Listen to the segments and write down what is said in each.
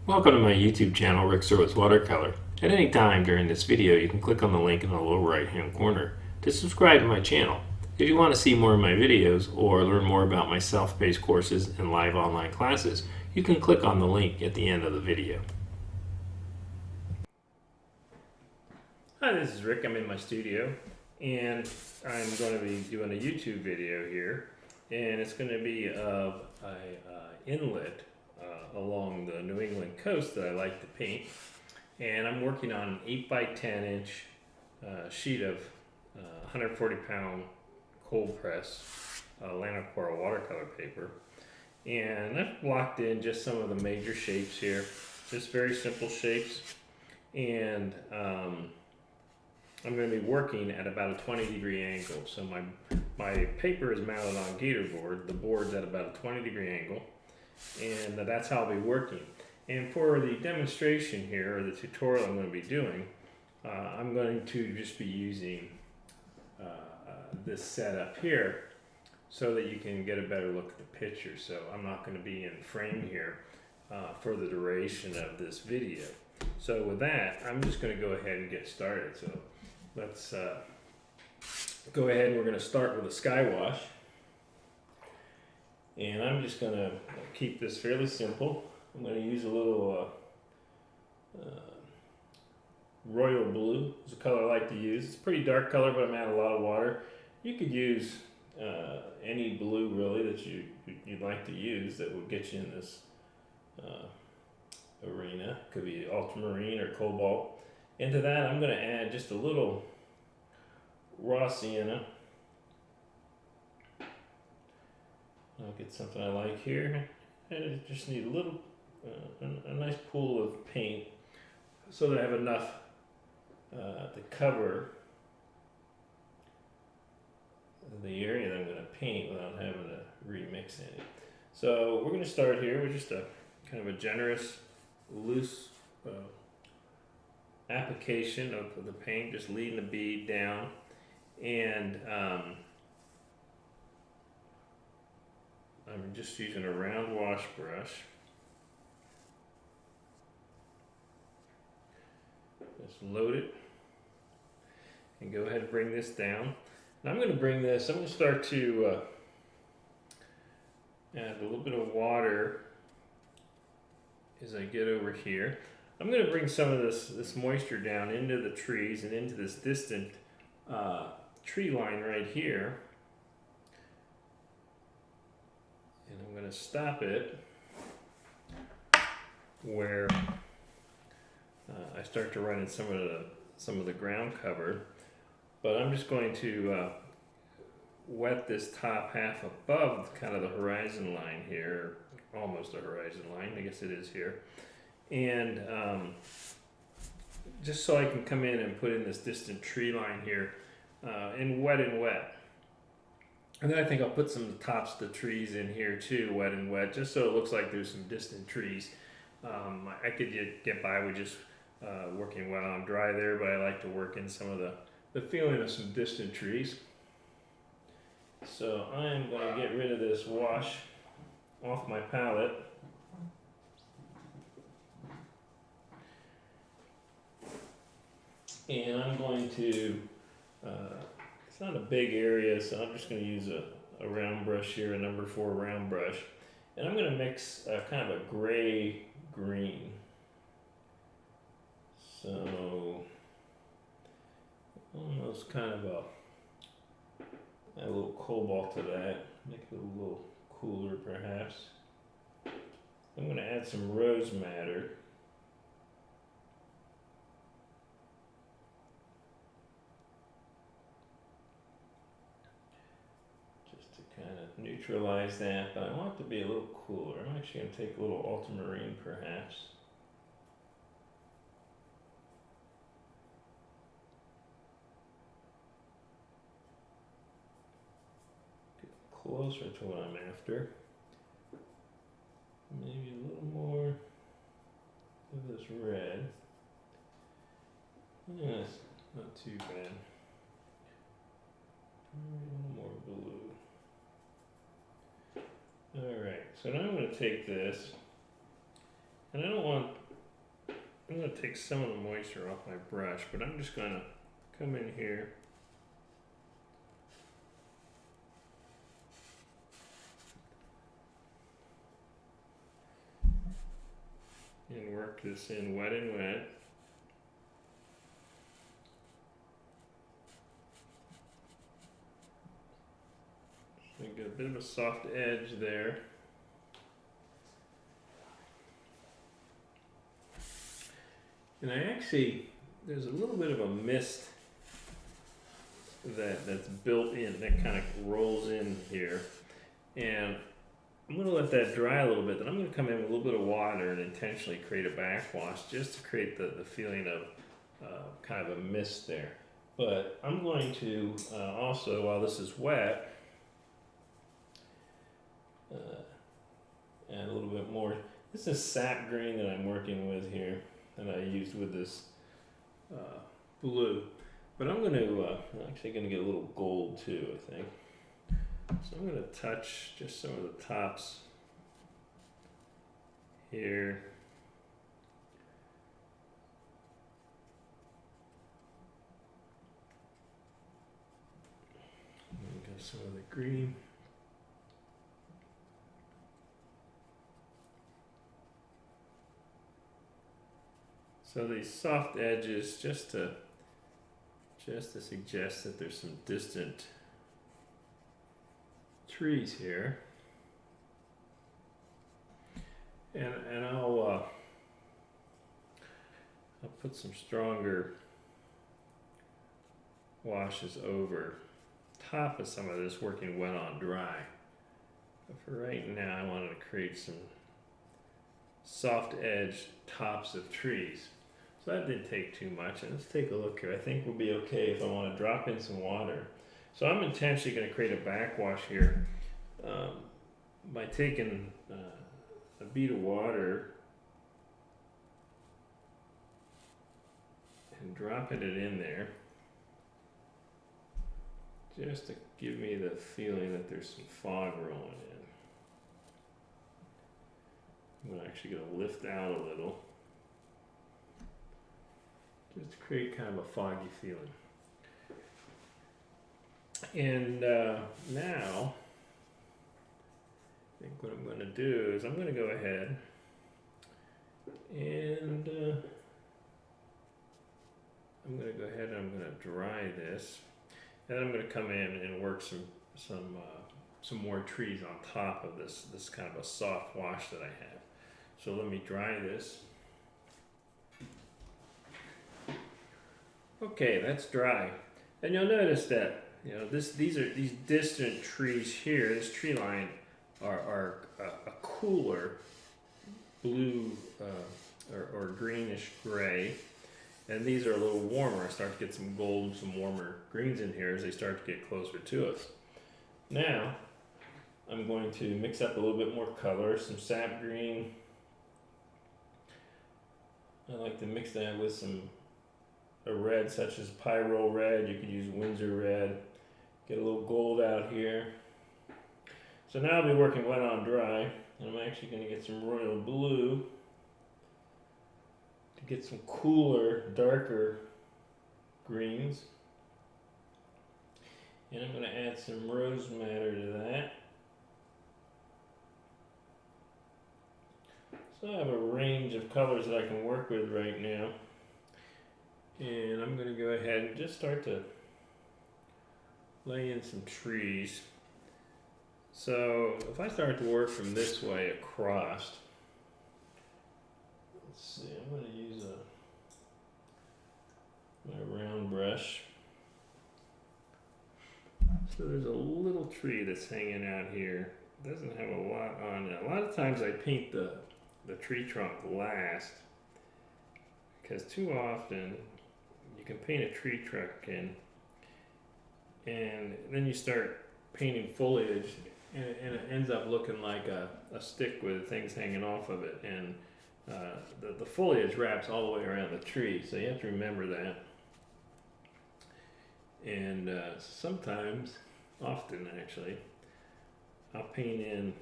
Welcome to my YouTube channel, Surowicz Watercolor. At any time during this video, you can click on the link in the lower right hand corner to subscribe to my channel. If you want to see more of my videos or learn more about my self-paced courses and live online classes, you can click on the link at the end of the video. Hi, this is Rick. I'm in my studio and I'm going to be doing a YouTube video here, and it's going to be of an inlet along the New England coast that I like to paint. And I'm working on an 8 by 10 inch sheet of 140 pound cold press Watercolor watercolor paper. And I've blocked in just some of the major shapes here, just very simple shapes. And I'm going to be working at about a 20-degree angle. So my paper is mounted on gator board. The board's at about a 20-degree angle, and that's how I'll be working. And for the demonstration here, or the tutorial I'm going to be doing, I'm going to just be using this setup here so that you can get a better look at the picture. So I'm not going to be in frame here for the duration of this video. So with that, I'm just going to go ahead and get started. So let's go ahead, and we're going to start with a sky wash. And I'm just going to keep this fairly simple. I'm going to use a little royal blue. It's a color I like to use. It's a pretty dark color, but I'm adding a lot of water. You could use any blue really that you'd like to use that would get you in this arena. Could be ultramarine or cobalt. Into that, I'm going to add just a little raw sienna. I'll get something I like here. I just need a little, a nice pool of paint so that I have enough to cover the area that I'm going to paint without having to remix any. So we're going to start here with just a kind of a generous, loose application of the paint, just leading the bead down, and I'm just using a round wash brush. Just load it and go ahead and bring this down. Now I'm going to start to add a little bit of water as I get over here. I'm going to bring some of this moisture down into the trees and into this distant tree line right here. And I'm going to stop it where I start to run in some of the ground cover. But I'm just going to wet this top half above kind of the horizon line here, almost a horizon line, I guess it is here. And just so I can come in and put in this distant tree line here in wet and wet. And then I think I'll put some tops of the trees in here too, wet and wet, just so it looks like there's some distant trees. I could get by with just working wet on dry there, but I like to work in some of the feeling of some distant trees. So I'm going to get rid of this wash off my palette. And I'm going to, it's not a big area, so I'm just going to use a round brush here, a number 4 round brush. And I'm going to mix kind of a gray green. So almost kind of add a little cobalt to that, make it a little cooler perhaps. I'm going to add some rose madder. Just to kind of neutralize that, but I want it to be a little cooler. I'm actually going to take a little ultramarine perhaps. Closer to what I'm after. Maybe a little more of this red. Yes, not too bad. A little more blue. Alright, so now I'm going to take this And I don't want, I'm going to take some of the moisture off my brush, but I'm just going to come in here and work this in wet and wet. So you get a bit of a soft edge there. And I actually, there's a little bit of a mist that's built in, that kind of rolls in here. And I'm going to let that dry a little bit, then I'm going to come in with a little bit of water and intentionally create a backwash just to create the feeling of kind of a mist there. But I'm going to also, while this is wet, add a little bit more. This is sap green that I'm working with here, that I used with this blue. But I'm going to, I'm actually going to get a little gold too, I think. So I'm going to touch just some of the tops here. And got some of the green. So these soft edges, just to suggest that there's some distant trees here, and I'll put some stronger washes over top of some of this, working wet on dry. But for right now, I wanted to create some soft edge tops of trees. So that didn't take too much, and let's take a look here. I think we'll be okay if I want to drop in some water. So I'm intentionally going to create a backwash here by taking a bead of water and dropping it in there, just to give me the feeling that there's some fog rolling in. I'm actually going to lift out a little, just to create kind of a foggy feeling. And now, I think what I'm going to do is I'm going to go ahead and I'm going to dry this, and I'm going to come in and work some more trees on top of this kind of a soft wash that I have. So let me dry this. Okay, that's dry, and you'll notice that these distant trees here. This tree line are a cooler blue or greenish gray, and these are a little warmer. I start to get some gold and some warmer greens in here as they start to get closer to us. Now I'm going to mix up a little bit more color, some sap green. I like to mix that with a red such as Pyro red. You could use Windsor red. Get a little gold out here. So now I'll be working wet on dry, and I'm actually going to get some royal blue to get some cooler, darker greens. And I'm going to add some rose madder to that. So I have a range of colors that I can work with right now. And I'm going to go ahead and just start to lay in some trees. So if I start to work from this way across, let's see, I'm going to use my round brush. So there's a little tree that's hanging out here. It doesn't have a lot on it. A lot of times I paint the tree trunk last, because too often you can paint a tree trunk in, and then you start painting foliage, and it ends up looking like a stick with things hanging off of it, and the foliage wraps all the way around the tree, so you have to remember that. And sometimes, often actually, I'll paint in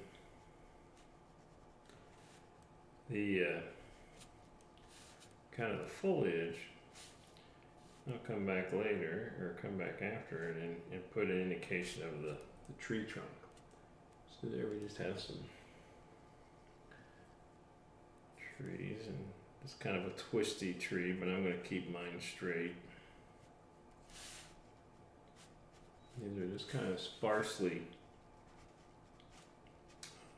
the kind of the foliage. I'll come back later, or come back after it, and put an indication of the tree trunk. So there we just have some trees, and it's kind of a twisty tree, but I'm going to keep mine straight. These are just kind of sparsely,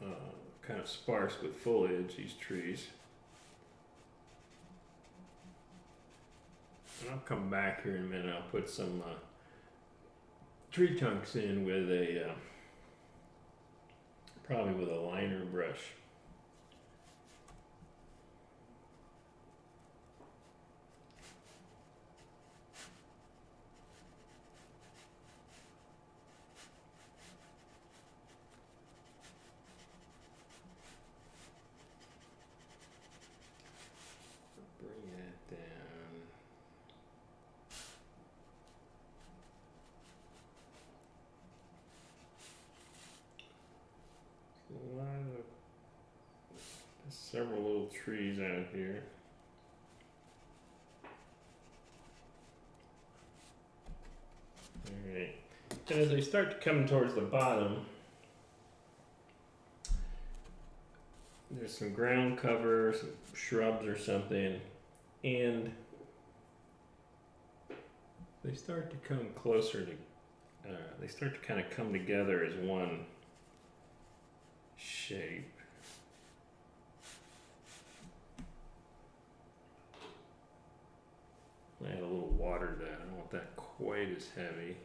kind of sparse with foliage, these trees. And I'll come back here in a minute. I'll put some tree trunks in with a, probably with a liner brush. Bring that down. A lot of, there's several little trees out here. Alright, and as they start to come towards the bottom, there's some ground cover, some shrubs or something, and they start to come closer to, they start to kind of come together as one shape. I add a little water to that. I don't want that quite as heavy.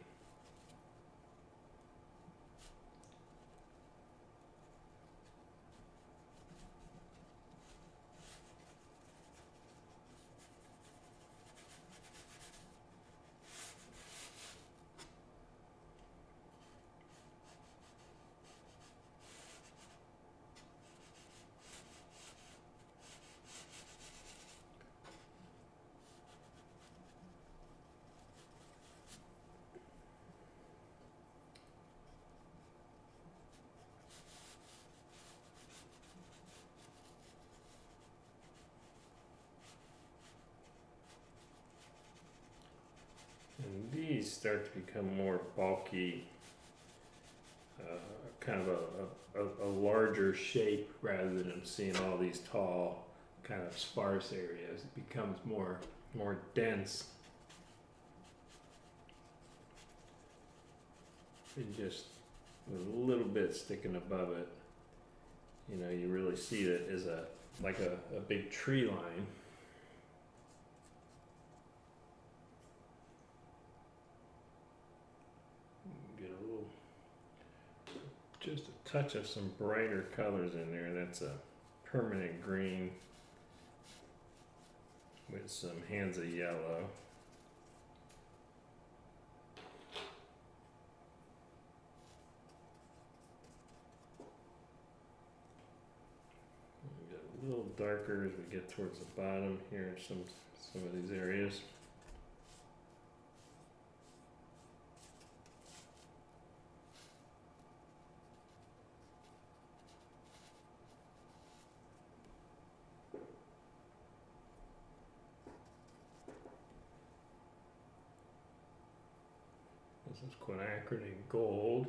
And these start to become more bulky, kind of a larger shape rather than seeing all these tall, kind of sparse areas. It becomes more dense. And just a little bit sticking above it. You know, you really see it as like a big tree line. Just a touch of some brighter colors in there. That's a permanent green with some hands of yellow. We get a little darker as we get towards the bottom here in some of these areas. This is quinacridone gold.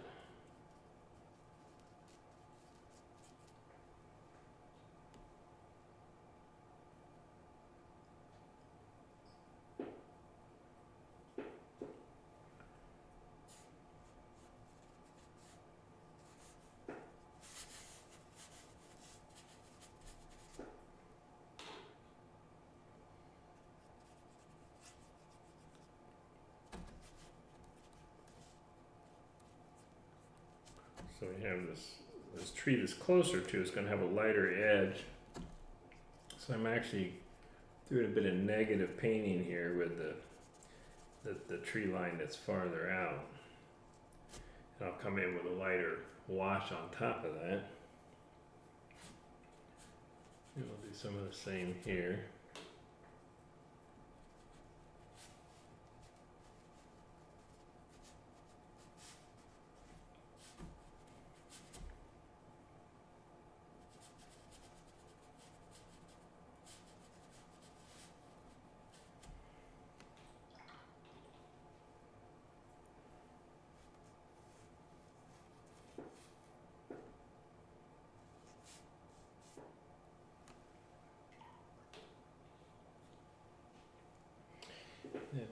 So we have this tree that's closer to, it's going to have a lighter edge. So I'm actually doing a bit of negative painting here with the tree line that's farther out. And I'll come in with a lighter wash on top of that. And we'll do some of the same here.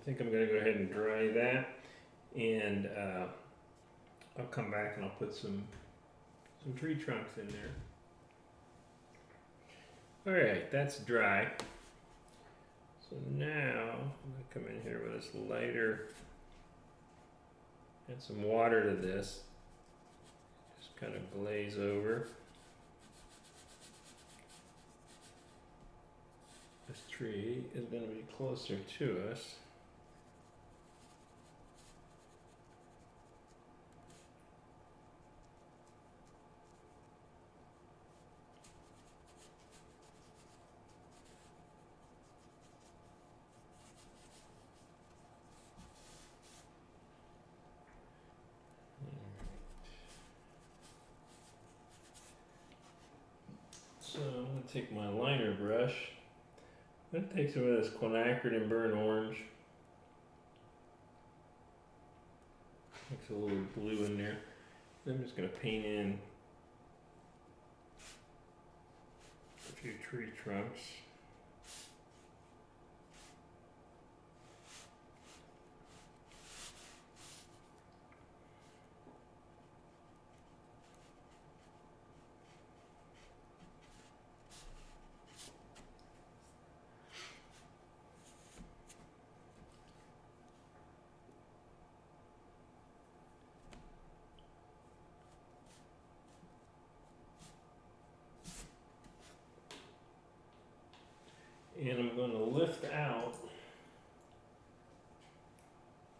think I'm going to go ahead and dry that, and I'll come back and I'll put some tree trunks in there. Alright, that's dry. So now I'm going to come in here with this lighter, add some water to this, just kind of glaze over. This tree is going to be closer to us. So I'm going to take my liner brush. I'm going to take some of this quinacridone and burnt orange. Mix a little blue in there. I'm just going to paint in a few tree trunks. And I'm going to lift out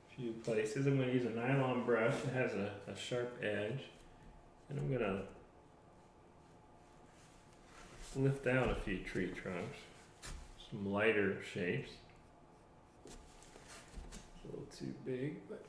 a few places. I'm going to use a nylon brush that has a sharp edge. And I'm going to lift out a few tree trunks, some lighter shapes. It's a little too big, but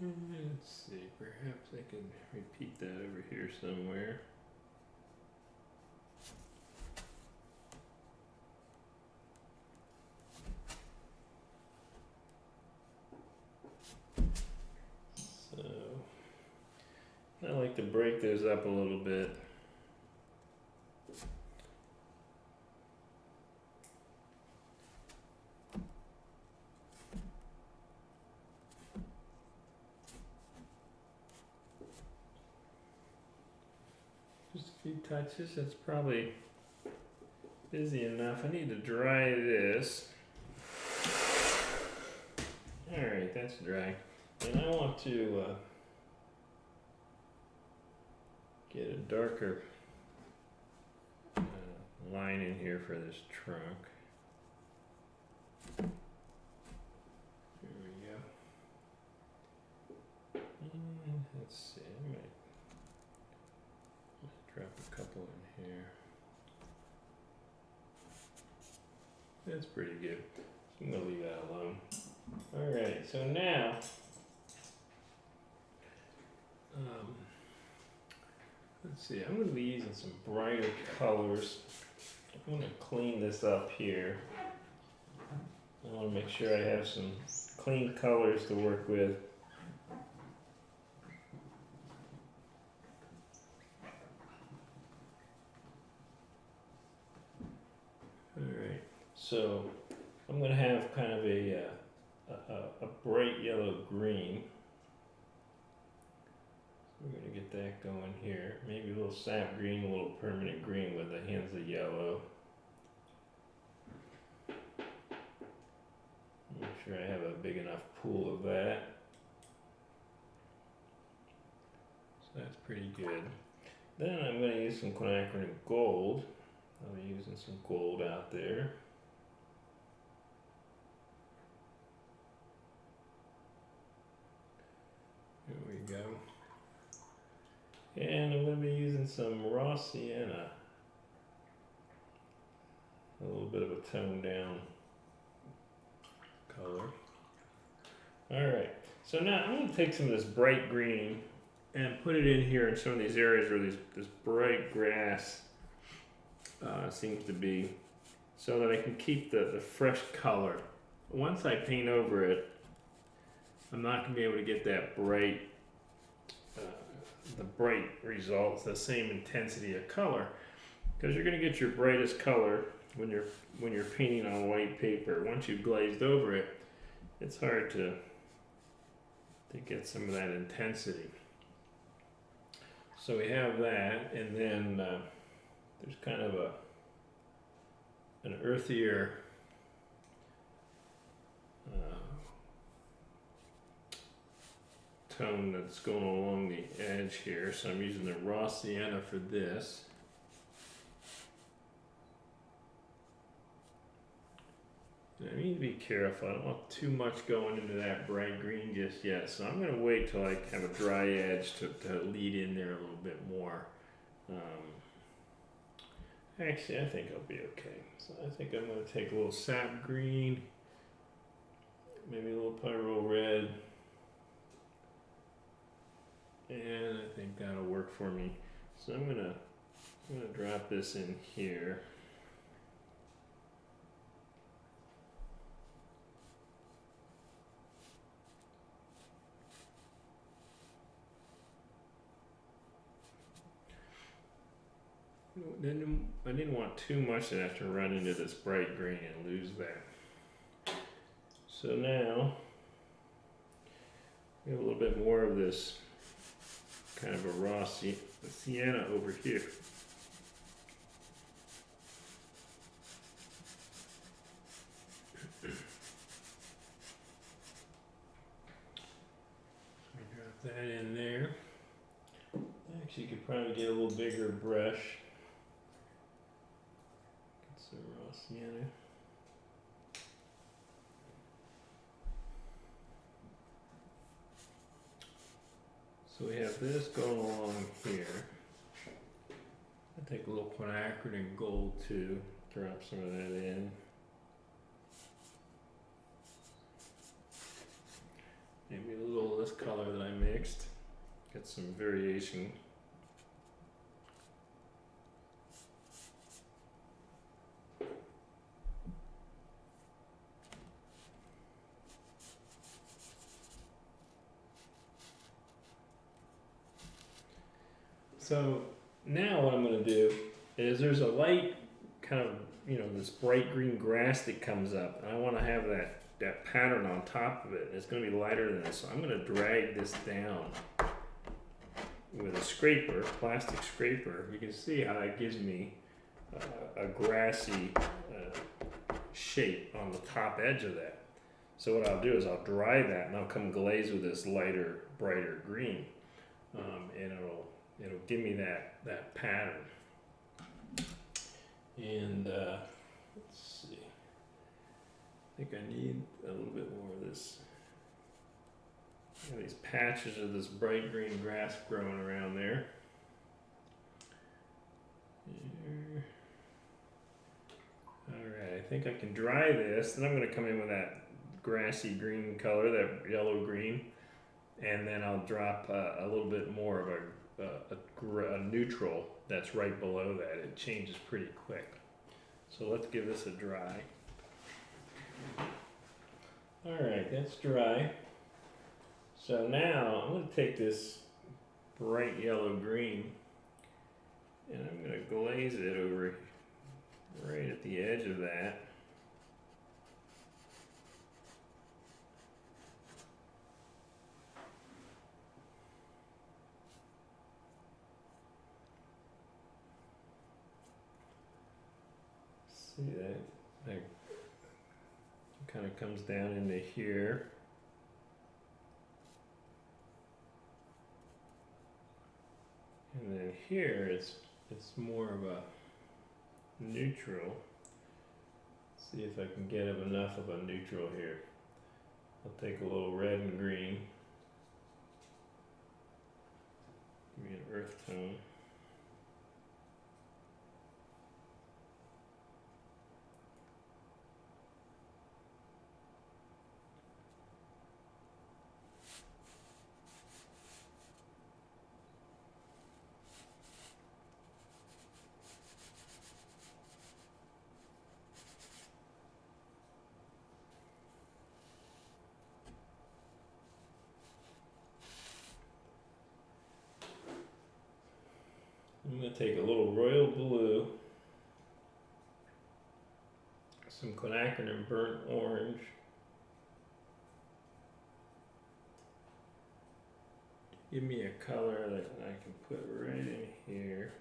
let's see, perhaps I can repeat that over here somewhere. So, I like to break those up a little bit. Just a few touches, that's probably busy enough. I need to dry this. Alright, that's dry. And I want to get a darker line in here for this trunk. There we go. And let's see, I might drop a couple in here. That's pretty good. So I'm gonna leave that alone. Alright, so now let's see, I'm gonna be using some brighter colors. I'm gonna clean this up here. I wanna make sure I have some clean colors to work with. Alright, so I'm going to have kind of a bright yellow green. So we're going to get that going here. Maybe a little sap green, a little permanent green with the hints of yellow. Make sure I have a big enough pool of that. So that's pretty good. Then I'm going to use some quinacridone gold. I'll be using some gold out there. There we go. And I'm going to be using some raw sienna. A little bit of a toned down color. Alright, so now I'm going to take some of this bright green and put it in here in some of these areas where this bright grass seems to be so that I can keep the fresh color. Once I paint over it, I'm not going to be able to get that bright, the bright results, the same intensity of color, because you're going to get your brightest color when you're painting on white paper. Once you've glazed over it, it's hard to get some of that intensity. So we have that, and then there's kind of an earthier tone that's going along the edge here, so I'm using the raw sienna for this. I need to be careful. I don't want too much going into that bright green just yet, so I'm going to wait till I have a dry edge to lead in there a little bit more. Actually, I think I'll be okay. So I think I'm going to take a little sap green, maybe a little pyro red, and I think that'll work for me. So I'm gonna drop this in here. I didn't want too much to have to run into this bright green and lose that. So now we have a little bit more of this kind of a raw sienna over here. Drop that in there. Actually, you could probably get a little bigger brush. Get some raw sienna. So we have this going along here. I take a little quinacridone gold too, drop some of that in. Maybe a little of this color that I mixed. Get some variation. So now what I'm going to do is there's a light kind of, this bright green grass that comes up, and I want to have that pattern on top of it. It's going to be lighter than this, so I'm going to drag this down with a scraper, plastic scraper. You can see how that gives me a grassy shape on the top edge of that. So what I'll do is I'll dry that, and I'll come glaze with this lighter, brighter green, and it'll give me that pattern. And let's see, I think I need a little bit more of this. These patches of this bright green grass growing around there. Alright, I think I can dry this. Then I'm going to come in with that grassy green color, that yellow green, and then I'll drop a little bit more of a neutral that's right below that. It changes pretty quick. So let's give this a dry. Alright, that's dry. So now I'm going to take this bright yellow green and I'm going to glaze it over right at the edge of that. See that kind of comes down into here. And then here it's more of a neutral. Let's see if I can get enough of a neutral here. I'll take a little red and green. Give me an earth tone. I'm going to take a little royal blue, some quinacridone burnt orange, give me a color that I can put right in here.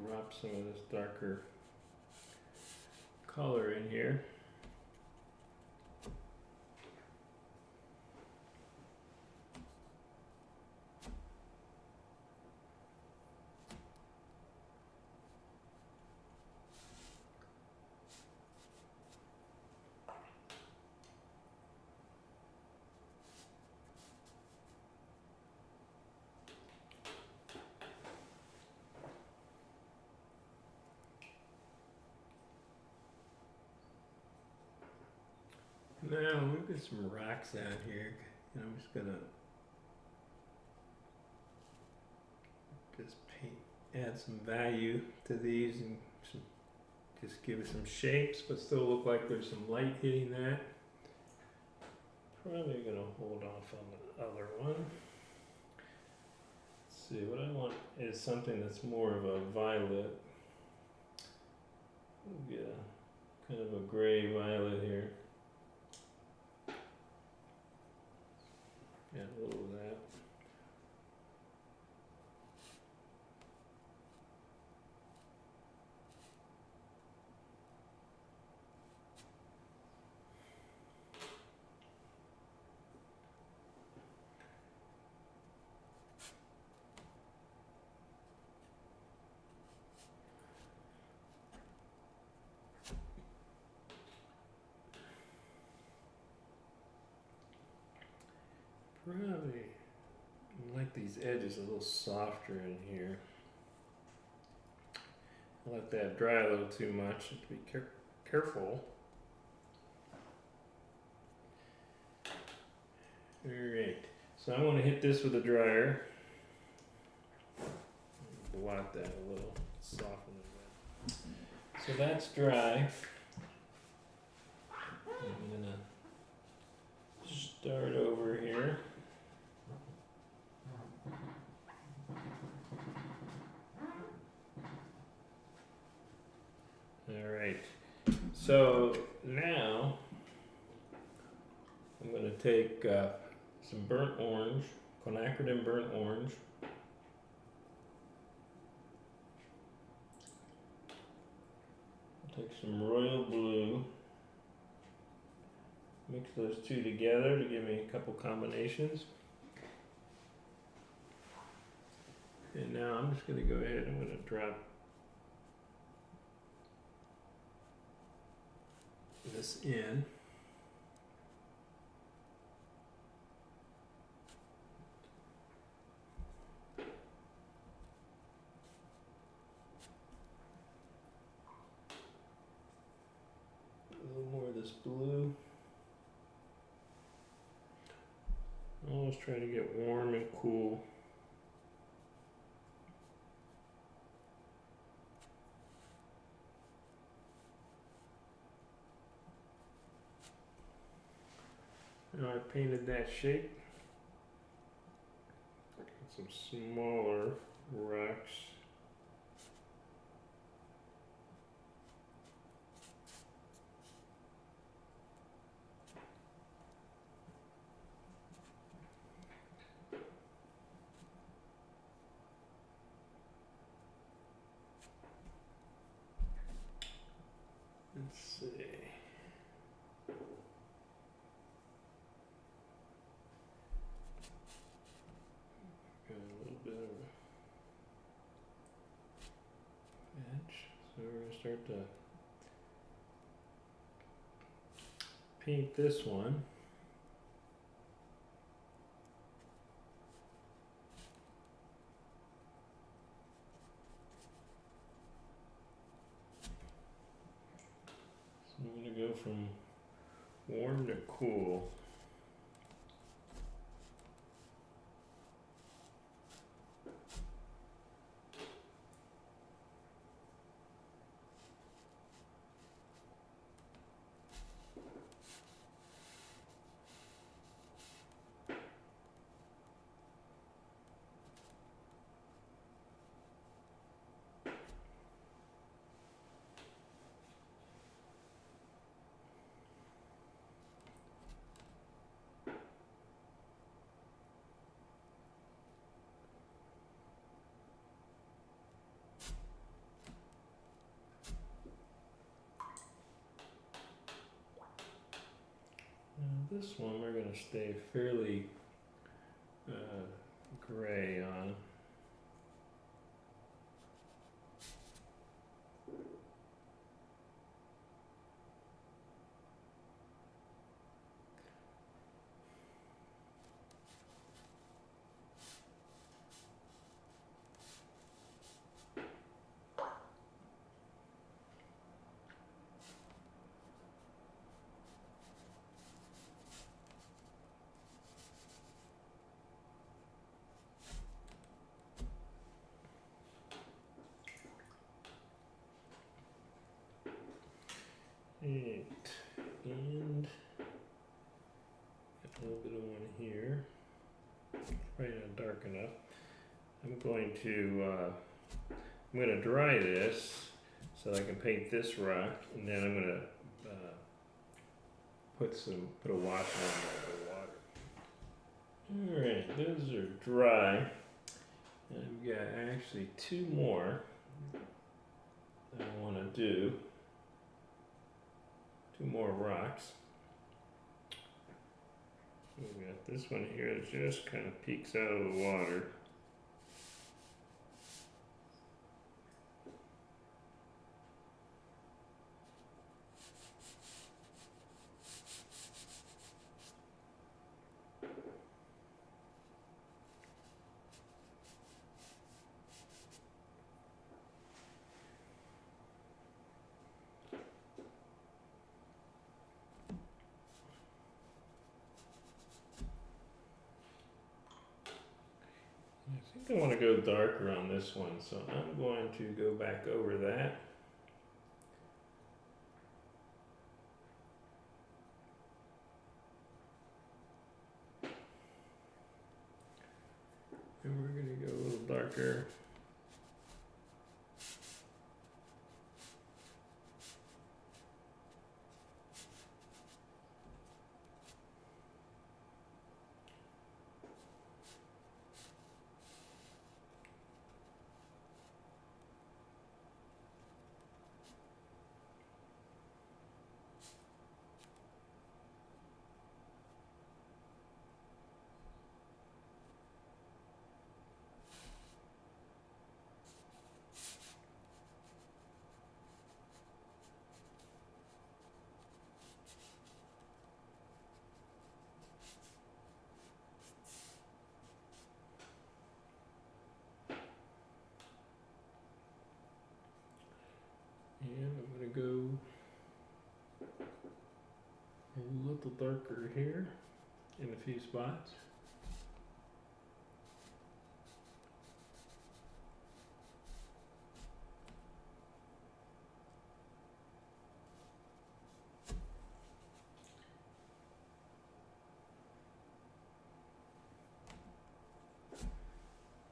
Drop some of this darker color in here. Now we've got some rocks out here, and I'm just gonna add some value to these and just give it some shapes, but still look like there's some light hitting that. Probably gonna hold off on the other one. Let's see, what I want is something that's more of a violet. We'll get a kind of a gray violet here. Yeah, a little of that. Probably like these edges a little softer in here. I let that dry a little too much. Have to be careful. Alright, so I want to hit this with a dryer. Blot that a little, soften it a bit. So that's dry. I'm gonna start over here. Alright, so now I'm going to take some burnt orange, quinacridone burnt orange. Take some royal blue, mix those two together to give me a couple combinations. And now I'm just going to go ahead and I'm going to drop this in. A little more of this blue. Always try to get warm and cool. Now I painted that shape. Some smaller rocks. Let's see. Got a little bit of a edge. So we're going to start to paint this one. from warm to cool. This one we're going to stay fairly gray on. Right, and a little bit of one here, probably not dark enough. I'm going to dry this so I can paint this rock, and then I'm going to put a wash on the water. All right, those are dry. And I've got actually two more that I want to do. Two more rocks. We've got this one here that just kind of peeks out of the water. I think I want to go darker on this one, so I'm going to go back over that. And we're going to go a little darker. And I'm going to go a little darker here in a few spots.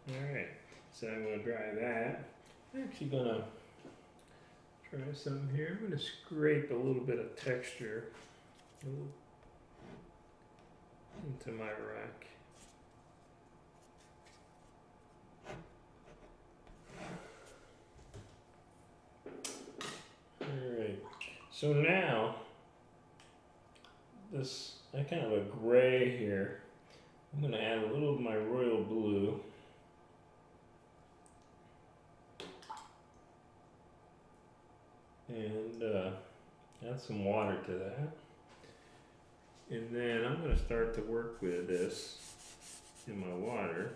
Alright, so I'm going to dry that. I'm actually going to try something here. I'm going to scrape a little bit of texture into my rock. Alright, so now this, I kind of a gray here. I'm going to add a little of my royal blue. And add some water to that. And then I'm going to start to work with this in my water.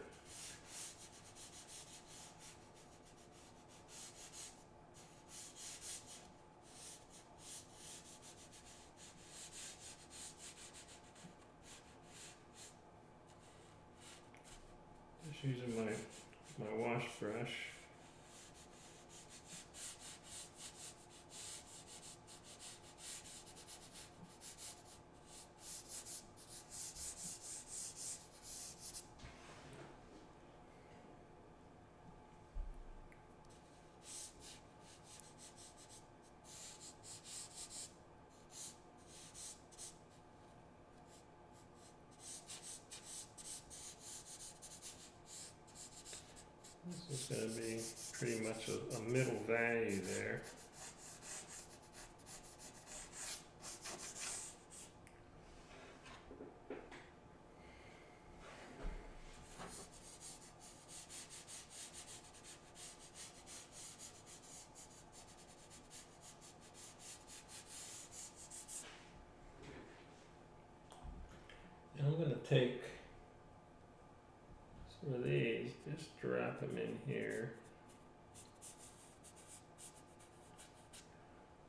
Just using my wash brush. This is going to be pretty much a middle value there. And I'm going to take some of these, just drop them in here.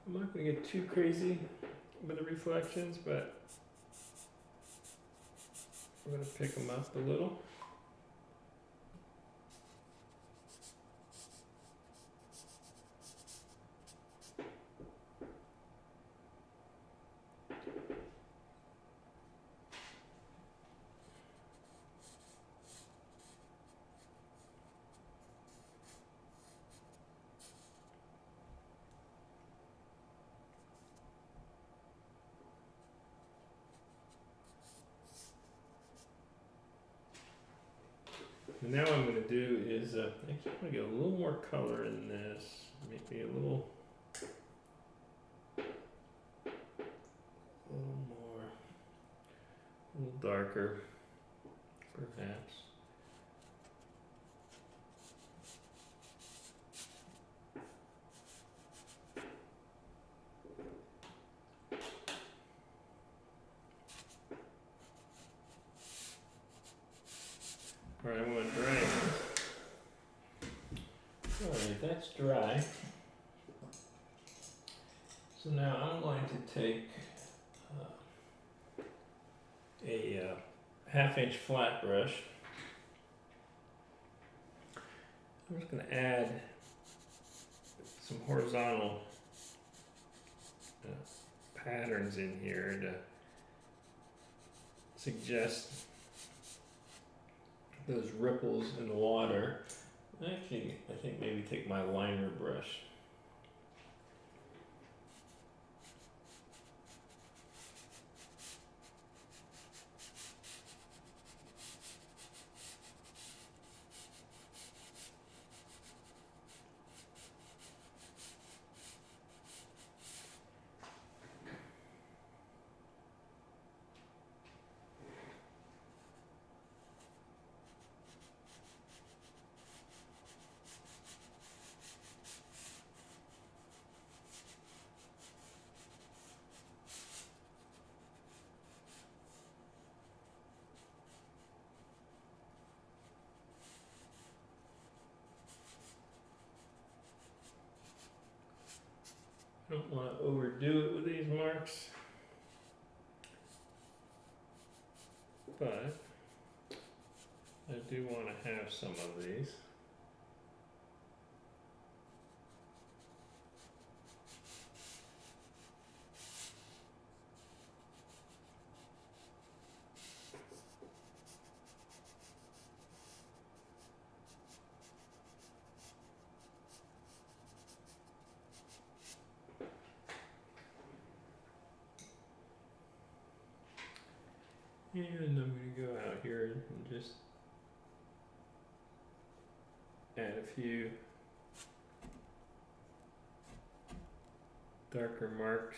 I'm not going to get too crazy with the reflections, but I'm going to pick them up a little. And now what I'm going to do is, actually I'm going to get a little more color in this, maybe a little more, a little darker, perhaps. All right, I'm going to dry it. All right, that's dry. So now I'm going to take a 1/2-inch flat brush. I'm just going to add some horizontal patterns in here to suggest those ripples in the water. Actually, I think maybe take my liner brush. I don't want to overdo it with these marks, but I do want to have some of these. And I'm going to go out here and just add a few darker marks.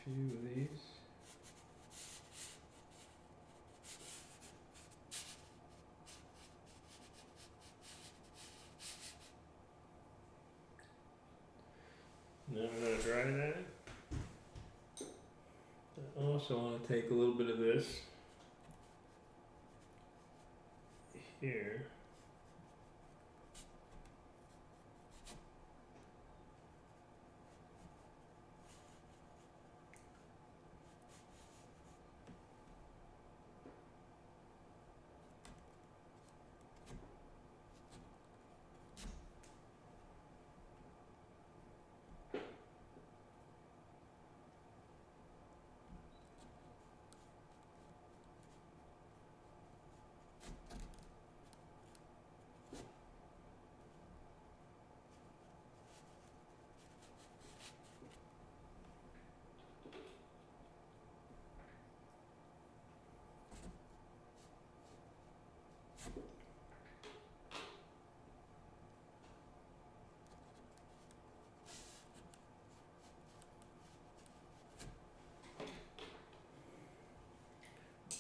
few of these. Now I'm going to dry that. I also want to take a little bit of this here.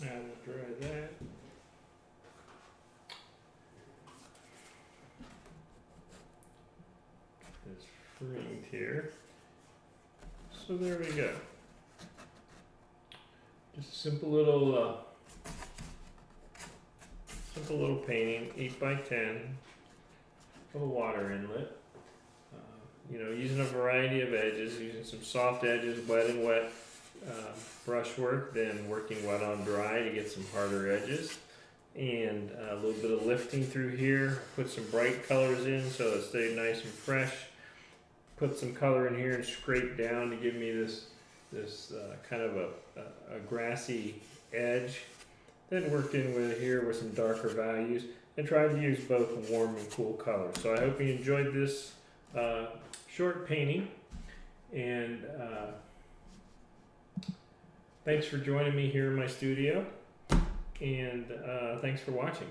Now we'll dry that. This framed here. So there we go. Just a simple little painting, 8 by 10 of a water inlet. You know, using a variety of edges, using some soft edges, wet and wet brushwork, then working wet on dry to get some harder edges, and a little bit of lifting through here. Put some bright colors in so it stayed nice and fresh. Put some color in here and scrape down to give me this kind of a grassy edge. Then worked in with here with some darker values and tried to use both warm and cool colors. So I hope you enjoyed this short painting, and thanks for joining me here in my studio, and thanks for watching.